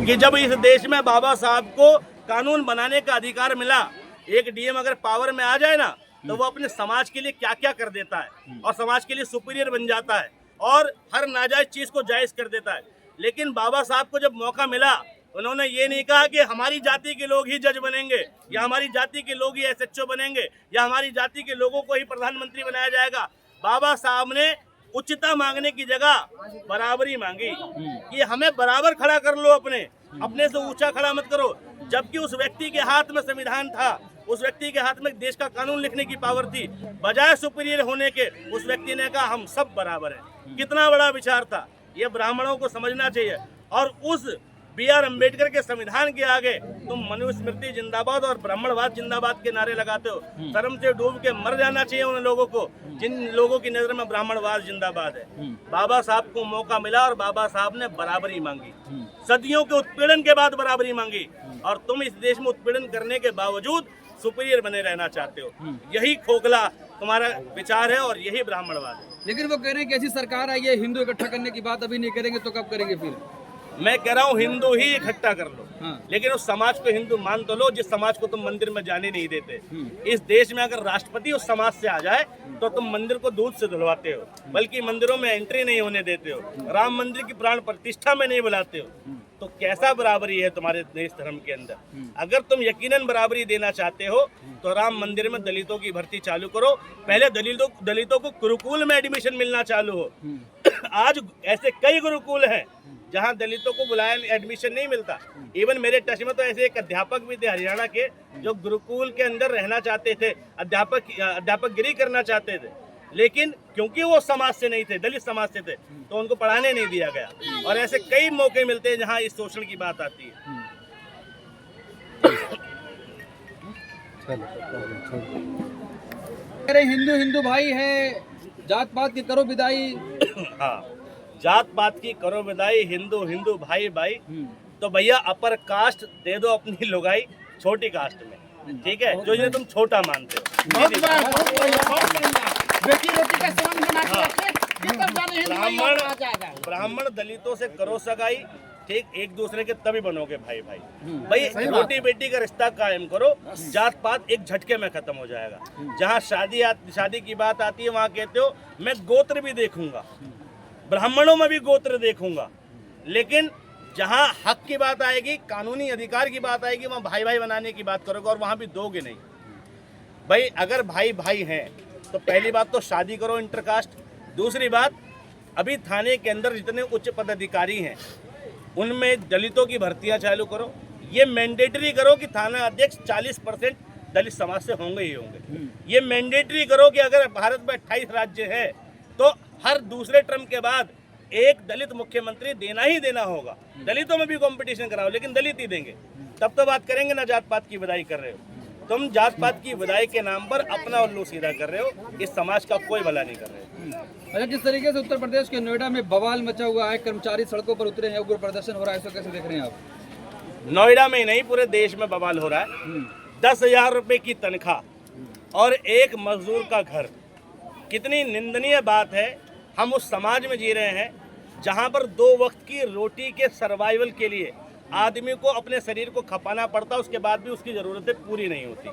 कि जब इस देश में बाबा साहब को कानून बनाने का अधिकार मिला, एक डीएम अगर पावर में आ जाए ना तो वो अपने समाज के लिए क्या क्या कर देता है और समाज के लिए सुपीरियर बन जाता है और हर नाजायज चीज को जायज कर देता है। लेकिन बाबा साहब को जब मौका मिला, उन्होंने ये नहीं कहा कि हमारी जाति के लोग ही जज बनेंगे या हमारी जाति के लोग ही एसएचओ बनेंगे या हमारी जाति के लोगों को ही प्रधानमंत्री बनाया जाएगा। बाबा साहब ने उच्चता मांगने की जगह बराबरी मांगी कि हमें बराबर खड़ा कर लो, अपने से ऊंचा खड़ा मत करो। जबकि उस व्यक्ति के हाथ में संविधान था, उस व्यक्ति के हाथ में देश का कानून लिखने की पावर थी। बजाय सुपीरियर होने के उस व्यक्ति ने कहा हम सब बराबर हैं। कितना बड़ा विचार था, ये ब्राह्मणों को समझना चाहिए। और उस BR अम्बेडकर के संविधान के आगे तुम मनुस्मृति जिंदाबाद और ब्राह्मणवाद जिंदाबाद के नारे लगाते हो। शर्म से डूब के मर जाना चाहिए उन लोगों को जिन लोगों की नजर में ब्राह्मणवाद जिंदाबाद है। बाबा साहब को मौका मिला और बाबा साहब ने बराबरी मांगी, सदियों के उत्पीड़न के बाद बराबरी मांगी। और तुम इस देश में उत्पीड़न करने के बावजूद सुपीरियर बने रहना चाहते हो। यही खोखला तुम्हारा विचार है और यही ब्राह्मणवाद है। लेकिन वो कह रहे हैं कि ऐसी सरकार आई है, हिंदू इकट्ठा करने की बात अभी नहीं करेंगे तो कब करेंगे फिर? मैं कह रहा हूँ हिंदू ही इकट्ठा कर लो। लेकिन उस समाज को हिंदू मान तो लो जिस समाज को तुम मंदिर में जाने नहीं देते। इस देश में अगर राष्ट्रपति उस समाज से आ जाए तो तुम मंदिर को दूध से धुलवाते हो, बल्कि मंदिरों में एंट्री नहीं होने देते हो, राम मंदिर की प्राण प्रतिष्ठा में नहीं बुलाते हो। तो कैसा बराबरी है तुम्हारे देश धर्म के अंदर? अगर तुम यकीनन बराबरी देना चाहते हो तो राम मंदिर में दलितों की भर्ती चालू करो। पहले दलितों को गुरुकुल में एडमिशन मिलना चालू हो। आज ऐसे कई गुरुकुल हैं जहां दलितों को बुलाया एडमिशन नहीं मिलता। इवन मेरे टच में तो ऐसे एक अध्यापक भी थे हरियाणा के जो गुरुकुल के अंदर रहना चाहते थे, अध्यापक गिरी करना चाहते थे, लेकिन क्योंकि वो समाज से नहीं थे, दलित समाज से थे, तो उनको पढ़ाने नहीं दिया गया। और ऐसे कई मौके मिलते हैं जहां इस शोषण की बात आती है। अरे हिंदू हिंदू भाई है, जात पात की करो विदाई। हाँ, जात पात की करो विदाई, हिंदू हिंदू भाई भाई। तो भैया अपर कास्ट दे दो अपनी लुगाई छोटी कास्ट में, ठीक है, जो जिन्हें तुम छोटा मानते हो। ब्राह्मण दलितों से करो सगाई, ठीक, एक दूसरे के तभी बनोगे भाई भाई। भाई रोटी बेटी का रिश्ता कायम करो, जात पात एक झटके में खत्म हो जाएगा। जहाँ शादी की बात आती है वहाँ कहते हो मैं गोत्र भी देखूंगा, ब्राह्मणों में भी गोत्र देखूंगा। लेकिन जहां हक की बात आएगी, कानूनी अधिकार की बात आएगी, वहां भाई भाई बनाने की बात करोगे और वहां भी दोगे नहीं। भाई अगर भाई भाई हैं तो पहली बात तो शादी करो इंटरकास्ट। दूसरी बात, अभी थाने के अंदर जितने उच्च पदाधिकारी हैं उनमें दलितों की भर्तियां चालू करो। ये मैंडेटरी करो कि थाना अध्यक्ष 40% दलित समाज से होंगे ही होंगे। ये मैंडेटरी करो कि अगर भारत में 28 राज्य है तो हर दूसरे टर्म के बाद एक दलित मुख्यमंत्री देना ही देना होगा। दलितों में भी कंपटीशन कराओ, लेकिन दलित ही देंगे, तब तो बात करेंगे ना। जात पात की विदाई कर रहे हो तुम, जात पात की विदाई के नाम पर अपना उल्लू सीधा कर रहे हो, इस समाज का कोई भला नहीं कर रहे हो। अच्छा, जिस तरीके से उत्तर प्रदेश के नोएडा में बवाल मचा हुआ है, कर्मचारी सड़कों पर उतरे हैं, उग्र प्रदर्शन हो रहा है, इसको कैसे देख रहे हैं आप? नोएडा में ही नहीं, पूरे देश में बवाल हो रहा है। 10,000 रुपए की तनख्वाह और एक मजदूर का घर, कितनी निंदनीय बात है। हम उस समाज में जी रहे हैं जहां पर 2 वक्त की रोटी के सर्वाइवल के लिए आदमी को अपने शरीर को खपाना पड़ता, उसके बाद भी उसकी ज़रूरतें पूरी नहीं होती।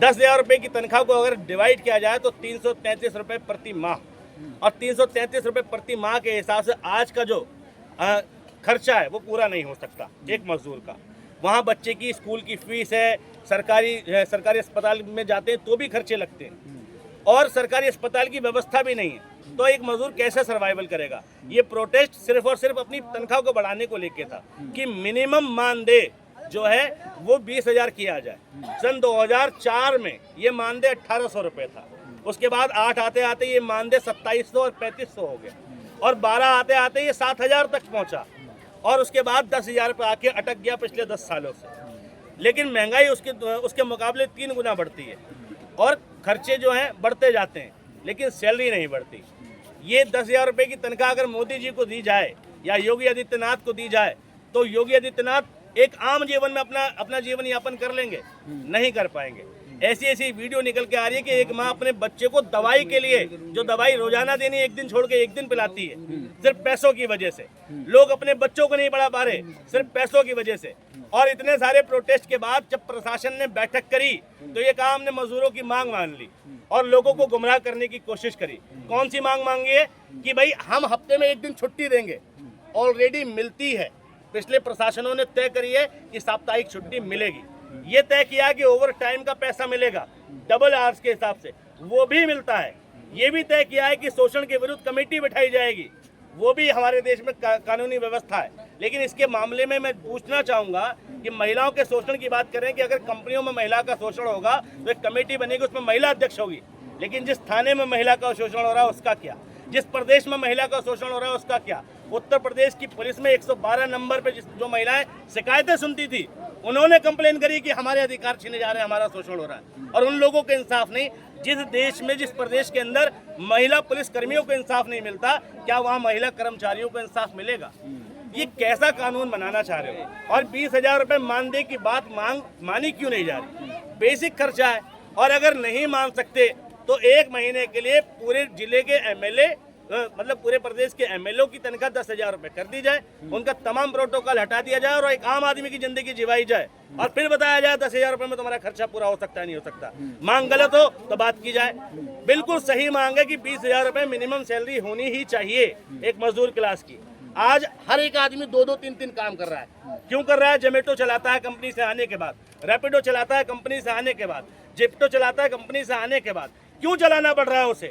10,000 रुपए की तनख्वाह को अगर डिवाइड किया जाए तो 333 रुपये प्रति माह, और 333 रुपये प्रति माह के हिसाब से आज का जो खर्चा है वो पूरा नहीं हो सकता एक मजदूर का। वहाँ बच्चे की स्कूल की फीस है, सरकारी अस्पताल में जाते हैं तो भी खर्चे लगते हैं, और सरकारी अस्पताल की व्यवस्था भी नहीं है, तो एक मजदूर कैसे सर्वाइवल करेगा। ये प्रोटेस्ट सिर्फ और सिर्फ अपनी तनख्वाह को बढ़ाने को लेके था कि मिनिमम मानदेय जो है वो 20,000 किया जाए। सन 2004 में ये मानदेय 1,800 रुपये था, उसके बाद 8 आते आते ये मानदेय 2,700 और 3,500 हो गया, और 12 आते आते ये 7,000 तक पहुंचा, और उसके बाद 10,000 पे आके अटक गया पिछले 10 सालों से। लेकिन महंगाई उसके मुकाबले 3 गुना बढ़ती है, और खर्चे जो हैं बढ़ते जाते हैं, लेकिन सैलरी नहीं बढ़ती। ये 10,000 रुपये की तनख्वाह अगर मोदी जी को दी जाए या योगी आदित्यनाथ को दी जाए तो योगी आदित्यनाथ एक आम जीवन में अपना जीवन यापन कर लेंगे? नहीं कर पाएंगे। ऐसी ऐसी वीडियो निकल के आ रही है कि एक माँ अपने बच्चे को दवाई के लिए, जो दवाई रोजाना देनी एक दिन छोड़ के एक दिन पिलाती है, सिर्फ पैसों की वजह से। लोग अपने बच्चों को नहीं पढ़ा पा रहे सिर्फ पैसों की वजह से। और इतने सारे प्रोटेस्ट के बाद जब प्रशासन ने बैठक करी तो ये कहा हमने मजदूरों की मांग मान ली और लोगों को गुमराह करने की कोशिश करी। कौन सी मांग मांगी है कि भाई हम हफ्ते में एक दिन छुट्टी देंगे, ऑलरेडी मिलती है। पिछले प्रशासनों ने तय करी है कि साप्ताहिक छुट्टी मिलेगी। ये तय किया कि ओवर टाइम का पैसा मिलेगा डबल आवर्स के हिसाब से, वो भी मिलता है। ये भी तय किया है कि शोषण के विरुद्ध कमेटी बिठाई जाएगी, वो भी हमारे देश में कानूनी व्यवस्था है। लेकिन इसके मामले में मैं पूछना चाहूंगा कि महिलाओं के शोषण की बात करें कि अगर कंपनियों में महिला का शोषण होगा तो एक कमेटी बनेगी, उसमें महिला अध्यक्ष होगी। लेकिन जिस थाने में महिला का शोषण हो रहा है उसका क्या, जिस प्रदेश में महिला का शोषण हो रहा है उसका क्या। उत्तर प्रदेश की पुलिस में 112 नंबर पे जो महिलाएं शिकायतें सुनती थी, उन्होंने कंप्लेन करी कि हमारे अधिकार छीने जा रहे हैं, हमारा शोषण हो रहा है। और उन लोगों को इंसाफ नहीं। जिस देश में, जिस प्रदेश के अंदर महिला पुलिस कर्मियों को इंसाफ नहीं मिलता, क्या वहाँ महिला कर्मचारियों को इंसाफ मिलेगा? ये कैसा कानून बनाना चाह रहे हो? और 20,000 रुपए मानदेय की बात मानी क्यों नहीं जा रही? बेसिक खर्चा है। और अगर नहीं मान सकते तो एक महीने के लिए पूरे जिले के एमएलए, मतलब पूरे प्रदेश के एमएलए की तनख्वाह 10,000 रुपए कर दी जाए, उनका तमाम प्रोटोकॉल हटा दिया जाए और एक आम आदमी की जिंदगी जिवाई जाए और फिर बताया जाए 10,000 रुपए में तुम्हारा खर्चा पूरा हो सकता है, नहीं हो सकता। मांग गलत हो तो बात की जाए। बिल्कुल सही मांग है कि 20,000 रुपए मिनिमम सैलरी होनी ही चाहिए एक मजदूर क्लास की। आज हर एक आदमी 2-2, 3-3 काम कर रहा है। क्यों कर रहा है? जोमेटो चलाता है कंपनी से आने के बाद, रैपिडो चलाता है कंपनी से आने के बाद, जिप्टो चलाता है कंपनी से आने के बाद। क्यों चलाना पड़ रहा है उसे?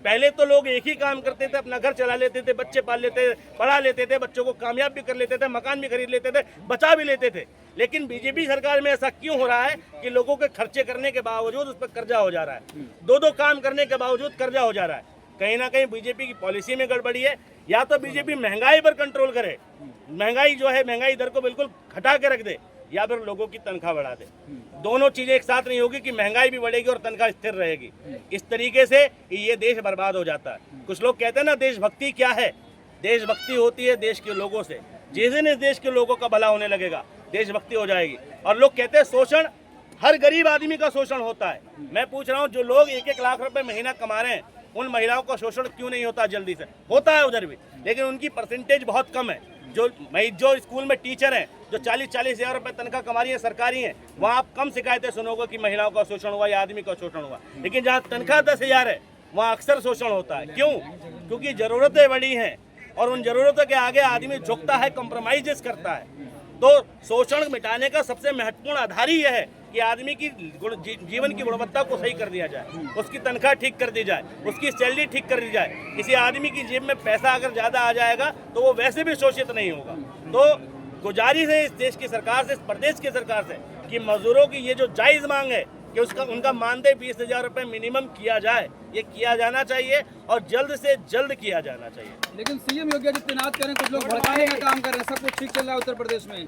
पहले तो लोग एक ही काम करते थे, अपना घर चला लेते थे, बच्चे पाल लेते थे, पढ़ा लेते थे, बच्चों को कामयाब भी कर लेते थे, मकान भी खरीद लेते थे, बचा भी लेते थे। लेकिन बीजेपी सरकार में ऐसा क्यों हो रहा है कि लोगों के खर्चे करने के बावजूद उस पर कर्जा हो जा रहा है, 2-2 काम करने के बावजूद कर्जा हो जा रहा है? कहीं ना कहीं बीजेपी की पॉलिसी में गड़बड़ी है। या तो बीजेपी महंगाई पर कंट्रोल करे, महंगाई जो है महंगाई दर को बिल्कुल घटा के रख दे, या फिर लोगों की तनख्वाह बढ़ा दे। दोनों चीजें एक साथ नहीं होगी कि महंगाई भी बढ़ेगी और तनख्वाह स्थिर रहेगी। इस तरीके से ये देश बर्बाद हो जाता है। कुछ लोग कहते हैं ना, देशभक्ति क्या है? देशभक्ति होती है देश के लोगों से। जिस दिन इस देश के लोगों का भला होने लगेगा, देशभक्ति हो जाएगी। और लोग कहते हैं शोषण, हर गरीब आदमी का शोषण होता है। मैं पूछ रहा हूँ, जो लोग 1-1 लाख रुपए महीना कमा रहे हैं, उन महिलाओं का शोषण क्यों नहीं होता? जल्दी से होता है उधर भी, लेकिन उनकी परसेंटेज बहुत कम है। जो स्कूल में टीचर हैं, जो 40-40 हज़ार रुपए तनख्वाह कमा रही है, सरकारी हैं, वहाँ आप कम शिकायतें सुनोगे कि महिलाओं का शोषण हुआ या आदमी का शोषण हुआ। लेकिन जहाँ तनख्वाह 10,000 है, वहाँ अक्सर शोषण होता है। क्यों? क्योंकि जरूरतें बड़ी हैं और उन जरूरतों के आगे आदमी झुकता है, कॉम्प्रोमाइजेस करता है। तो शोषण मिटाने का सबसे महत्वपूर्ण आधार ही यह है कि आदमी की जीवन की गुणवत्ता को सही कर दिया जाए, उसकी तनख्वाह ठीक कर दी जाए, उसकी सैलरी ठीक कर दी जाए। किसी आदमी की जेब में पैसा अगर ज़्यादा आ जाएगा तो वो वैसे भी शोषित नहीं होगा। तो गुजारिश है इस देश की सरकार से, इस प्रदेश की सरकार से, कि मजदूरों की ये जो जायज़ मांग है कि उनका मानदेय 20,000 रुपये मिनिमम किया जाए, ये किया जाना चाहिए और जल्द से जल्द किया जाना चाहिए। लेकिन सीएम योगी आदित्यनाथ कह रहे हैं कुछ लोग भड़काने का काम कर रहे हैं, सब कुछ ठीक चल रहा है उत्तर प्रदेश में।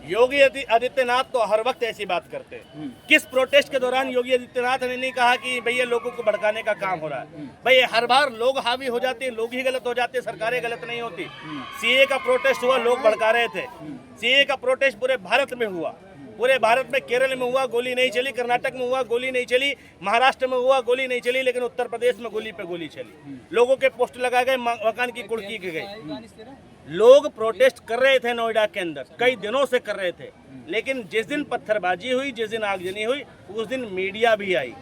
योगी आदित्यनाथ तो हर वक्त ऐसी बात करते हैं। किस प्रोटेस्ट के दौरान योगी आदित्यनाथ ने नहीं कहा कि भैया लोगों को भड़काने का काम हो रहा है? भाई हर बार लोग हावी हो जाते हैं, लोग ही गलत हो जाते हैं, सरकारें गलत नहीं होती। सीए का प्रोटेस्ट हुआ, लोग भड़का रहे थे। सीए का प्रोटेस्ट पूरे भारत में हुआ, पूरे भारत में। केरल में हुआ, गोली नहीं चली, कर्नाटक में हुआ, गोली नहीं चली, महाराष्ट्र में हुआ, गोली नहीं चली, लेकिन उत्तर प्रदेश में गोली पे गोली चली। लोगों के पोस्ट लगाए गए, मकान की कुर्की की गई। लोग प्रोटेस्ट कर रहे थे नोएडा के अंदर, कई दिनों से कर रहे थे। लेकिन जिस दिन पत्थरबाजी हुई, जिस दिन आगजनी हुई, उस दिन मीडिया भी आई।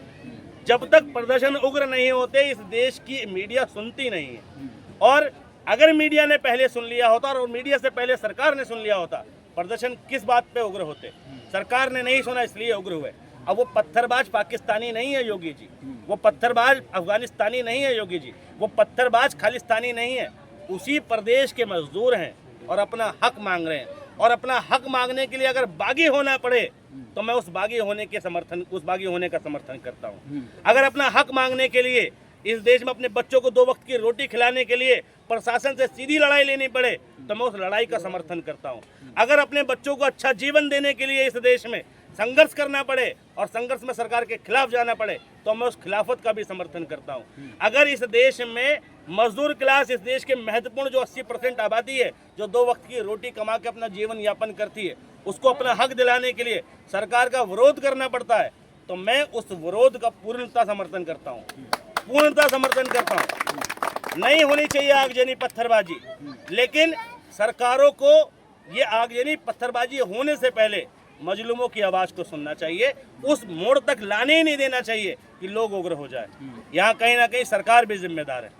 जब तक प्रदर्शन उग्र नहीं होते, इस देश की मीडिया सुनती नहीं है। और अगर मीडिया ने पहले सुन लिया होता और मीडिया से पहले सरकार ने सुन लिया होता, प्रदर्शन किस बात पे उग्र होते? सरकार ने नहीं सुना इसलिए उग्र हुए। अब वो पत्थरबाज पाकिस्तानी नहीं है योगी जी, वो पत्थरबाज अफगानिस्तानी नहीं है योगी जी, वो पत्थरबाज खालिस्तानी नहीं है। उसी प्रदेश के मजदूर हैं और अपना हक मांग रहे हैं। और अपना हक मांगने के लिए अगर बागी होना पड़े तो मैं उस बागी होने का समर्थन करता हूँ। अगर अपना हक मांगने के लिए इस देश में अपने बच्चों को 2 वक्त की रोटी खिलाने के लिए प्रशासन से सीधी लड़ाई लेनी पड़े तो मैं उस लड़ाई का समर्थन करता हूँ। अगर अपने बच्चों को अच्छा जीवन देने के लिए इस देश में संघर्ष करना पड़े और संघर्ष में सरकार के खिलाफ जाना पड़े तो मैं उस खिलाफत का भी समर्थन करता हूँ। अगर इस देश में मजदूर क्लास, इस देश के महत्वपूर्ण जो 80% आबादी है, जो 2 वक्त की रोटी कमा के अपना जीवन यापन करती है, उसको अपना हक दिलाने के लिए सरकार का विरोध करना पड़ता है तो मैं उस विरोध का पूर्णतः समर्थन करता हूँ, पूर्णतः समर्थन करता हूँ। नहीं होनी चाहिए आगजनी पत्थरबाजी, लेकिन सरकारों को ये आगजनी पत्थरबाजी होने से पहले मजलूमों की आवाज़ को सुनना चाहिए, उस मोड़ तक लाने ही नहीं देना चाहिए कि लोग उग्र हो जाए। यहाँ कहीं ना कहीं सरकार भी जिम्मेदार है।